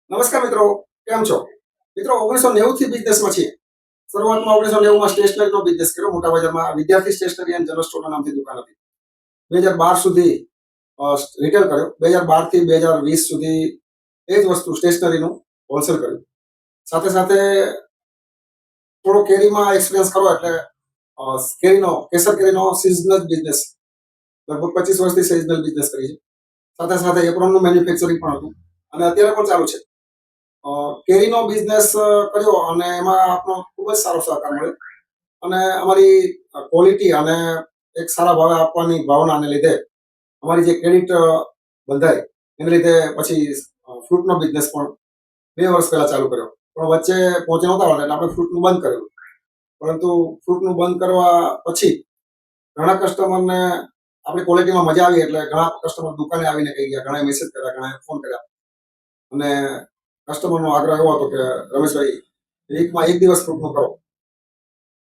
નમસ્કાર મિત્રો, કેમ છો? મિત્રો 1990 થી બિઝનેસમાં છીએ. શરૂઆતમાં 1990માં સ્ટેશનરીનો બિઝનેસ કર્યો મોટા બજારમાં વિદ્યાર્થી સ્ટેશનરી એન્ડ જનરલ સ્ટોરના નામથી દુકાન હતી. 2012 સુધી રિટેલ કર્યો. 2012 થી 2020 સુધી એ જ વસ્તુ સ્ટેશનરીનું હોલસેલ કર્યું. સાથે સાથે થોડો કેરીમાં એક્સપિરિયન્સ કરો એટલે કેસર કેરીનો સિઝનલ બિઝનેસ લગભગ 25 વર્ષથી સિઝનલ બિઝનેસ કરી છે. સાથે સાથે એપ્રોનનું મેન્યુફેક્ચરિંગ પણ હતું અને અત્યારે પણ ચાલુ છે. કેરીનો બિઝનેસ કર્યો અને એમાં આપણો ખૂબ જ સારો સહકાર મળ્યો અને અમારી ક્વોલિટી અને એક સારા ભાવે આપવાની ભાવનાને લીધે અમારી જે ક્રેડિટ બંધાય એને લીધે પછી ફ્રૂટનો બિઝનેસ પણ 2 વર્ષ પહેલા ચાલુ કર્યો. પણ વચ્ચે પહોંચી નહોતા વળતા એટલે આપણે ફ્રૂટનું બંધ કર્યું. પરંતુ ફ્રૂટનું બંધ કરવા પછી ઘણા કસ્ટમરને આપણી ક્વોલિટીમાં મજા આવી એટલે ઘણા કસ્ટમર દુકાને આવીને કહી ગયા, ઘણા મેસેજ કર્યા, ઘણા ફોન કર્યા અને કસ્ટમરનો આગ્રહ એવો હતો કે રમેશભાઈ વીકમાં એક દિવસ ફ્રૂટનું કરો.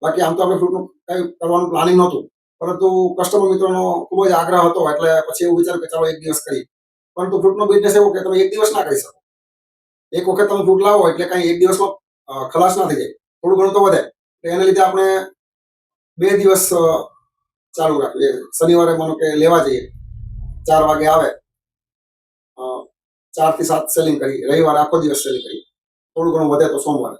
બાકી આમ તો આપણે ફ્રૂટનું કંઈ કરવાનું પ્લાનિંગ નહોતું, પરંતુ કસ્ટમર મિત્રોનો ખૂબ જ આગ્રહ હતો એટલે પછી એવું વિચાર્યું કે ચાલો એક દિવસ કરીએ. પરંતુ ફ્રૂટનો બિઝનેસ એવો કે તમે એક દિવસ ના કરી શકો. એક વખત તમે ફ્રૂટ લાવો એટલે કાંઈ એક દિવસમાં ખલાસ ના થઈ જાય, થોડું ઘણું તો વધે. તો એને લીધે આપણે 2 દિવસ ચાલુ રાખીએ. શનિવારે માનો કે લેવા જઈએ, 4 વાગે આવે, 4 થી 7 સેલિંગ કરી, રવિવારે આખો દિવસ સેલિંગ કરી, થોડું ઘણું વધે તો સોમવારે.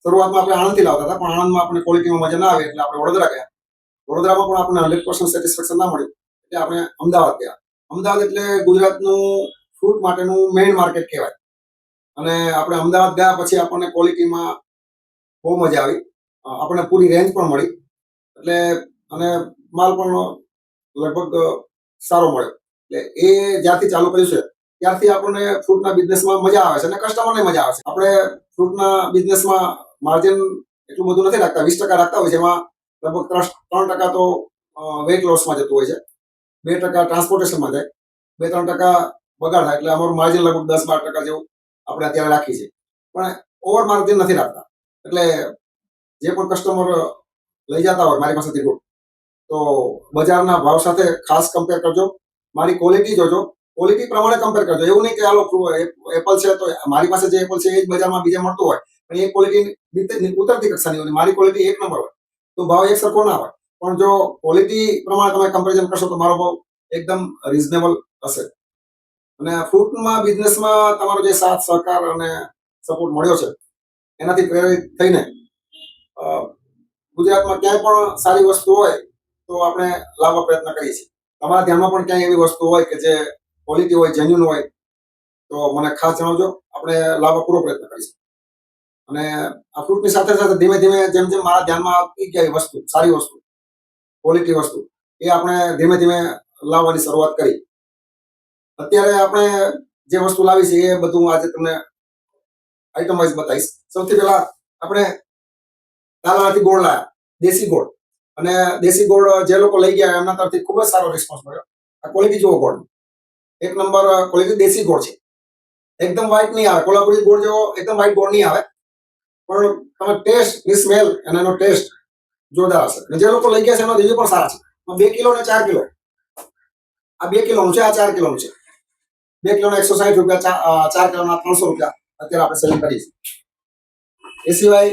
શરૂઆતમાં આપણે આણંદથી લાવતા હતા, પણ આણંદમાં આપણે ક્વોલિટીમાં મજા ના આવે એટલે આપણે વડોદરા ગયા. વડોદરામાં પણ આપણને 100% સેટિસ્ફેક્શન ના મળ્યું એટલે આપણે અમદાવાદ ગયા. અમદાવાદ એટલે ગુજરાતનું ફ્રૂટ માટેનું મેઇન માર્કેટ કહેવાય અને આપણે અમદાવાદ ગયા પછી આપણને ક્વોલિટીમાં બહુ મજા આવી. આપણને પૂરી રેન્જ પણ મળી એટલે અને માલ પણ લગભગ સારો મળ્યો. એટલે એ જ્યારથી ચાલુ કર્યું છે ત્યારથી આપણને ફ્રૂટના બિઝનેસમાં મજા આવે છે અને કસ્ટમરને મજા આવે છે. આપણે ફ્રૂટના બિઝનેસમાં માર્જિન એટલું બધું નથી રાખતા, 20% રાખતા હોય છે. એમાં લગભગ 3% તો વેઇટ લોસમાં જતું હોય છે, 2% ટ્રાન્સપોર્ટેશનમાં જાય, 2-3% બગાડ થાય એટલે અમારું માર્જિન લગભગ 10-12% જેવું આપણે અત્યારે રાખી છે. પણ ઓવર માર્જિન નથી રાખતા. એટલે જે પણ કસ્ટમર લઈ જતા હોય મારી પાસેથી ફ્રૂટ તો બજારના ભાવ સાથે ખાસ કમ્પેર કરજો. મારી ક્વોલિટી જોજો, ક્વોલિટી પ્રમાણે કમ્પેર કરજો. એવું નહીં કે આલો એપલ છે તો મારી પાસે જે એપલ છે એ જ બજારમાં બીજે મળતું હોય પણ એ ક્વોલિટી ઉતરતી કક્ષાની હોય, મારી ક્વોલિટી એક નંબર હોય તો ભાવ એક સરખો ના હોય. પણ જો ક્વોલિટી પ્રમાણે તમે કમ્પેરિઝન કરશો તો મારો ભાવ એકદમ રિઝનેબલ હશે. અને ફ્રૂટમાં બિઝનેસમાં તમારો જે સાથ સહકાર અને સપોર્ટ મળ્યો છે એનાથી પ્રેરિત થઈને ગુજરાતમાં ક્યાંય પણ સારી વસ્તુ હોય તો આપણે લાવવા પ્રયત્ન કરીએ છીએ. તમારા ધ્યાનમાં પણ ક્યાંય એવી વસ્તુ હોય કે જે ક્વોલિટી હોય, જેન્યુન હોય તો મને ખાસ જણાવજો. આપણે લાવવા પૂરો પ્રયત્ન કરીશું. અને આ ફ્રૂટની સાથે સાથે ધીમે ધીમે જેમ જેમ મારા ધ્યાનમાં આવતી ગઈ વસ્તુ, સારી વસ્તુ, ક્વોલિટી વસ્તુ, એ આપણે ધીમે ધીમે લાવવાની શરૂઆત કરી. અત્યારે આપણે જે વસ્તુ લાવી છે એ બધું આજે તમને આઈટમ વાઇઝ બતાવીશ. સૌથી પહેલા આપણે તાલાલાથી ગોળ લાયા, દેશી ગોળ. અને દેશી ગોળ જે લોકો લઈ ગયા એમના તરફથી ખૂબ જ સારો રિસ્પોન્સ મળ્યો. આ ક્વોલિટી જુઓ ગોળ, એક નંબર ક્વોલિટી દેશી ગોળ છે. એકદમ વ્હાઈટ નહીં આવે, કોલ્હાપુરી ગોળ જેવો એકદમ વ્હાઈટ ગોળ નહીં આવે, પણ તમે ટેસ્ટ ની સ્મેલ અને એનો ટેસ્ટ જોરદાર હશે. અને જે લોકો લઈ ગયા છે એનો રિવ્યુ પણ સારા છે. 2 કિલો અને 4 કિલો, આ 2 કિલોનું છે, આ 4 કિલોનું છે. 2 કિલોના 160 રૂપિયા, 4 કિલોના 300 રૂપિયા અત્યારે આપણે સેલિંગ કરીએ છીએ. એ સિવાય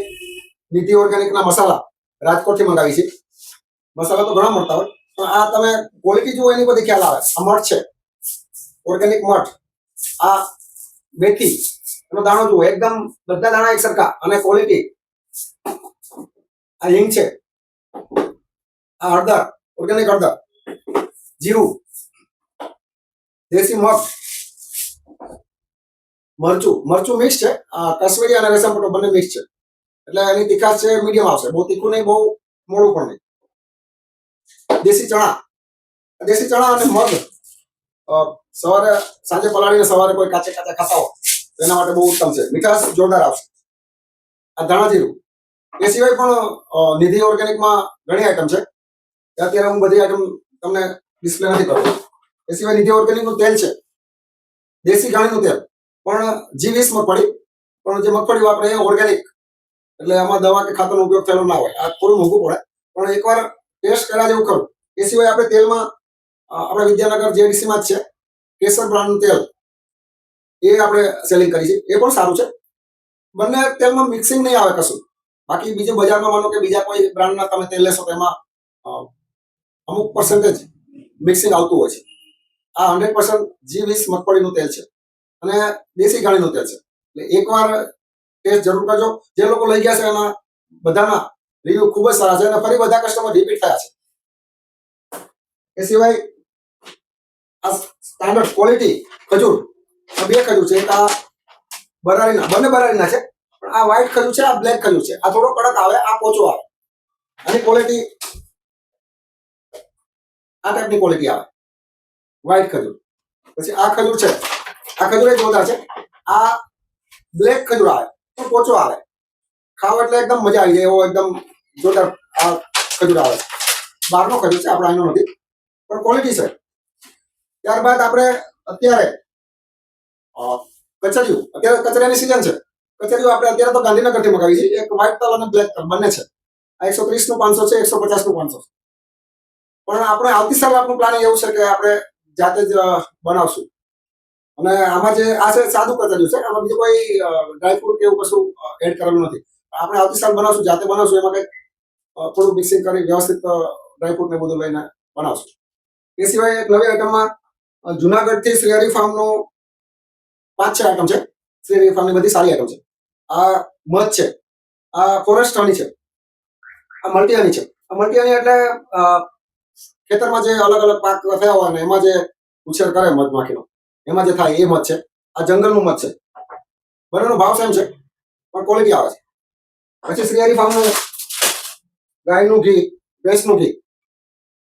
નિધિ ઓર્ગેનિકના મસાલા રાજકોટથી મંગાવી છે. મસાલા તો ઘણા મળતા હોય પણ આ તમે ક્વોલિટી જુઓ એની બધી ખ્યાલ આવે. આ મઠ છે, ઓર્ગેનિક મઠ. આ મેથી, એનો દાણો જુઓ, એકદમ બધા દાણા એક સરખા અને ક્વોલિટી. આ હિંગ છે, આ હળદર, ઓર્ગેનિક હળદર, જીરું, દેશી મગ, મરચું. મરચું મિક્સ છે, કાશ્મીરી અને રેશમ પટ્ટો બંને મિક્સ છે એટલે એની તીખાશ છે મીડિયમ આવશે, બહુ તીખું નહીં, બહુ મોડું પણ નહીં. દેશી ચણા, દેશી ચણા અને મગ સવારે સાંજે પલાળીને સવારે કોઈ કાચે કાચા ખાતા હો તો એના માટે બહુ ઉત્તમ છે, મીઠાશ જોરદાર આવશે. આ ધાણા જીરું. એ સિવાય પણ નિધિ ઓર્ગેનિકમાં ઘણી આઈટમ છે. અત્યારે હું બધી આઈટમ તમને ડિસ્પ્લે નથી કરતો. એ સિવાય નિધિ ઓર્ગેનિકનું તેલ છે, દેશી ઘાણીનું તેલ, પણ G20 મગફળી, પણ જે મગફળી વાપરે એ ઓર્ગેનિક એટલે આમાં દવા કે ખાતરનો ઉપયોગ થયેલો ના હોય. આ થોડું મોંઘું પડે પણ એકવાર ટેસ્ટ કર્યા જેવું ખરું. એ સિવાય આપણે તેલમાં આપણે વિદ્યાનગર JDC માં જ છે કેસર બ્રાન્ડનું તેલ, એ આપણે સેલિંગ કરી છે, એ પણ સારું છે. બંને તેલમાં મિક્સિંગ નહીં આવે કશું. બાકી બીજું બજારમાં માનો કે બીજા કોઈ બ્રાન્ડના તમે તેલ લેશો તો એમાં અમુક પર્સન્ટેજ મિક્સિંગ આવતું હોય છે. આ 100% G20 મગફળીનું તેલ છે અને દેશી ઘાણીનું તેલ છે. એટલે એકવાર ટેસ્ટ જરૂર કરજો. જે લોકો લઈ ગયા છે એના બધાના રિવ્યુ ખૂબ જ સારા છે અને ફરી બધા કસ્ટમર રિપીટ થયા છે. એ સિવાય આ સ્ટાન્ડર્ડ ક્વોલિટી ખજૂર, આ બે ખજૂર છે. એક આ બરારીના, બંને બરારીના છે, પણ આ વ્હાઈટ ખજૂર છે, આ બ્લેક ખજૂર છે. આ થોડો કડક આવે, આ પોચો આવે. આની ક્વોલિટી આ ટાઈપની ક્વોલિટી આવે, વ્હાઈટ ખજૂર. પછી આ ખજૂર છે, આ ખજૂર જોરદાર છે. આ બ્લેક ખજૂર આવે, તો પોચો આવે, ખાવ એટલે એકદમ મજા આવી જાય એવો એકદમ જોરદાર આ ખજૂર આવે. બહારનો ખજૂર છે, આપણે અહીંનો નથી, પણ ક્વોલિટી છે. ત્યારબાદ આપણે અત્યારે કચરિયું, અત્યારે કચરિયાની સિઝન છે. કચરિયું આપણે અત્યારે તો ગાંધીનગરથી મગાવી છે. એક વ્હાઈટ તલ અને બ્લેક તલ બંને છે. આ 130 નું 500 છે, 150 નું 500. પણ આપણે આવતી સાલ આપણું પ્લાનિંગ એવું છે કે આપણે જાતે જ બનાવશું. અને આમાં જે આ છે સાદું કચરિયું છે, આમાં બીજું કોઈ ડ્રાયફ્રૂટ કે એવું કશું એડ કરેલું નથી. આપણે આવતી સાલ બનાવશું, જાતે બનાવશું. એમાં કંઈક થોડું મિક્સિંગ કરી વ્યવસ્થિત ડ્રાયફ્રૂટ ને બધું લઈને બનાવશું. એ સિવાય એક નવી આઈટમમાં જુનાગઢથી શ્રી હરિ ફાર્મનું 5-6 આઈટમ છે. શ્રી હરિ ફાર્મની બધી સારી આઈટમ છે. આ મધ છે, આ ફોરેસ્ટ હની છે, આ મલ્ટી હની છે. આ મલ્ટી હની એટલે ખેતરમાં જે અલગ અલગ પાક થયા હોય ને એમાં જે ઉછેર કરે મધમાખીનો, એમાં જે થાય એ મધ છે. આ જંગલનું મધ છે. બંનેનો ભાવ સેમ છે, પણ ક્વોલિટી આવે છે. પછી શ્રી હરિ ફાર્મનું ગાયનું ઘી, ભેંસનું ઘી,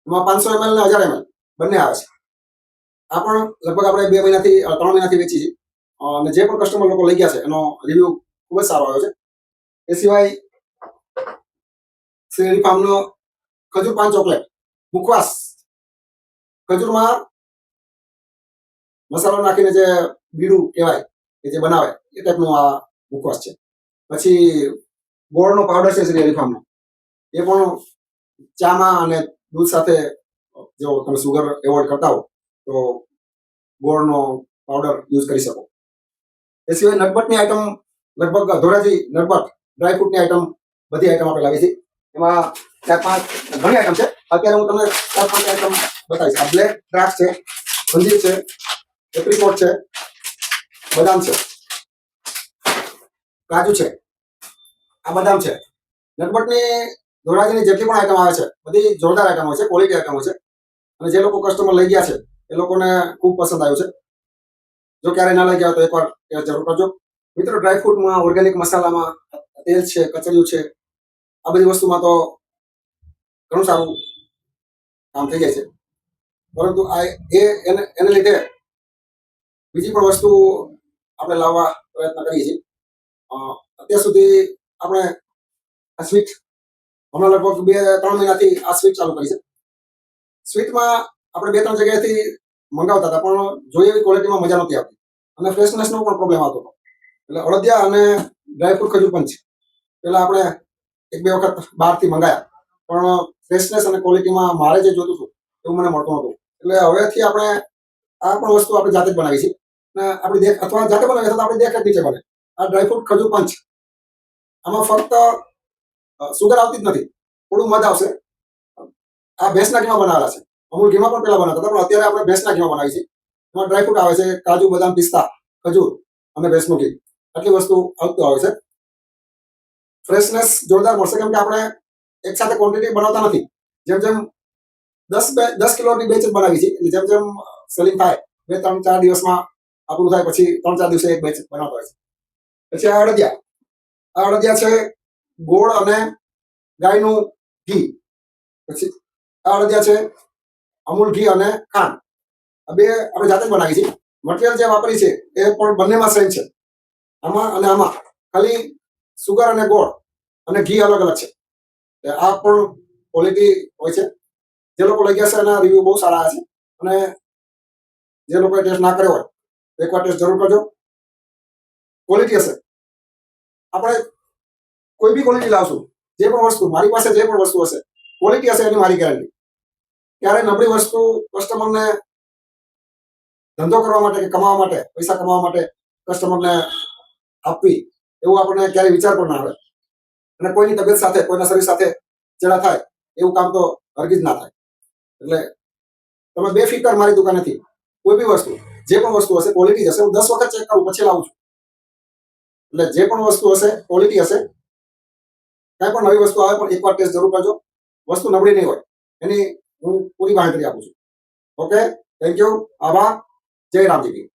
એમાં 500 ml ને 1000 ml બંને આવે છે. આ પણ લગભગ આપણે 2 મહિનાથી 3 મહિનાથી વેચી છે અને જે પણ કસ્ટમર લોકો લઈ ગયા છે એનો રિવ્યુ ખૂબ જ સારો આવ્યો છે. એ સિવાય શ્રી હરિ ફાર્મનો ખજૂર પાન ચોકલેટ મુખવાસ, ખજૂરમાં મસાલો નાખીને જે બીડું કહેવાય કે જે બનાવે એ ટાઈપનું આ મુખવાસ છે. પછી ગોળનો પાવડર છે શ્રી હરિ ફાર્મનો, એ પણ ચામાં અને દૂધ સાથે, જો તમે સુગર એવોઇડ કરતા હો તો ગોળનો પાવડર યુઝ કરી શકો. એ સિવાય નટબટની આઈટમ લગભગ ધોરાજી નટબટ ડ્રાયફ્રૂટની આઈટમ બધી આઈટમ આપણે લાવી છે. એમાં 4-5 ઘણી આઈટમ છે. અત્યારે હું તમને 4-5 આઈટમ બતાવીશ. આ બ્લેક દ્રાક્ષ છે, અંજીર છે, એપ્રિકોટ છે, બદામ છે, કાજુ છે, આ બદામ છે. નટબટની ધોરાજીની જેટલી પણ આઈટમ આવે છે બધી જોરદાર આઈટમો છે, ક્વોલિટી આઈટમો છે. અને જે લોકો કસ્ટમર લઈ ગયા છે એ લોકોને ખૂબ પસંદ આવ્યું છે. જો ક્યારે ના લઈ ગયા તો એકવાર જરૂર કરજો. મિત્રો, ડ્રાયફ્રૂટમાં, ઓર્ગેનિક મસાલામાં, તેલ છે, કચરિયું છે, આ બધી વસ્તુમાં તો ઘણું સારું કામ થઈ જાય છે. પરંતુ આ એને લીધે બીજી પણ વસ્તુ આપણે લાવવા પ્રયત્ન કરીએ છીએ. અત્યાર સુધી આપણે આ સ્વીટ, હમણાં લગભગ 2-3 મહિનાથી આ સ્વીટ ચાલુ કરી છે. સ્વીટમાં આપણે 2-3 જગ્યાએથી મંગાવતા હતા, પણ જોઈએ એવી ક્વોલિટીમાં મજા નહોતી આવતી અને ફ્રેશનેસનો પણ પ્રોબ્લેમ આવતો હતો. એટલે અડદિયા અને ડ્રાયફ્રૂટ ખજૂર પણ છે. પહેલાં આપણે 1-2 વખત બહારથી મંગાયા, પણ ફ્રેશનેસ અને ક્વોલિટીમાં મારે જે જોતું હતું એવું મને મળતું નહોતું. એટલે હવેથી આપણે આ પણ વસ્તુ આપણે જાતે જ બનાવી છે અને આપણી દેખ, અથવા જાતે બનાવીએ તો આપણી દેખ જ નીચે બને. આ ડ્રાયફ્રૂટ ખજૂર પંચ, આમાં ફક્ત સુગર આવતી જ નથી, થોડું મધ આવશે. આ ભેંસના ઘીમાં બનાવેલા છે. અમૂલ ઘીમાં પણ પહેલા બનાવતા હતા, પણ અત્યારે આપણે ભેંસના ઘીમાં બનાવી છે. એમાં ડ્રાયફ્રૂટ આવે છે, કાજુ, બદામ, પિસ્તા, ખજૂર અને ભેંસનું ઘી, આટલી વસ્તુ આવતું આવે છે. ફ્રેશનેસ જોરદાર મળશે, કેમ કે આપણે એક સાથે ક્વોન્ટિટી બનાવતા નથી. જેમ જેમ 10 કિલોની બેચ જ બનાવી છે. એટલે જેમ જેમ સેલિંગ થાય 2-3-4 દિવસમાં આપણું થાય, પછી 3-4 દિવસે એક બેચ બનાવતા હોય છે. પછી આ અડદિયા છે, ગોળ અને ગાયનું ઘી. પછી આ અડદિયા છે, અમૂલ ઘી અને ખાંડ. આ બે આપણે જાતે જ બનાવી છે. મટીરિયલ જે વાપરી છે એ પણ બંનેમાં સેમ છે. આમાં અને આમાં ખાલી સુગર અને ગોળ અને ઘી અલગ અલગ છે. આ પણ ક્વોલિટી હોય છે. જે લોકો લઈ ગયા છે એના રિવ્યુ બહુ સારા આવ્યા છે. અને જે લોકોએ ટેસ્ટ ના કર્યો હોય તો એકવાર ટેસ્ટ જરૂર કરજો. ક્વોલિટી હશે, આપણે કોઈ બી ક્વોલિટી લાવશું, જે પણ વસ્તુ મારી પાસે જે પણ વસ્તુ હશે ક્વોલિટી હશે એની મારી ગેરંટી. ક્યારે નબળી વસ્તુ કસ્ટમરને ધંધો કરવા માટે કે કમાવા માટે, પૈસા કમાવા માટે કસ્ટમરને આપવી એવું આપણને ક્યારેય વિચાર પણ ના આવે અને કોઈની તબિયત સાથે કોઈના શરીર સાથે ચેડા થાય એવું કામ તો હરગીજ ના થાય. એટલે તમે બેફિકર મારી દુકાનેથી કોઈ બી વસ્તુ જે પણ વસ્તુ હશે ક્વોલિટી હશે હું 10 વખત ચેક કરું પછી લાવું છું. એટલે જે પણ વસ્તુ હશે ક્વોલિટી હશે, કાંઈ પણ નવી વસ્તુ આવે પણ એકવાર ટેસ્ટ જરૂર કરજો. વસ્તુ નબળી નહીં હોય એની હું પૂરી બાંહેધરી આપું છું. ઓકે, થેન્ક યુ, આભાર, જય રામજી.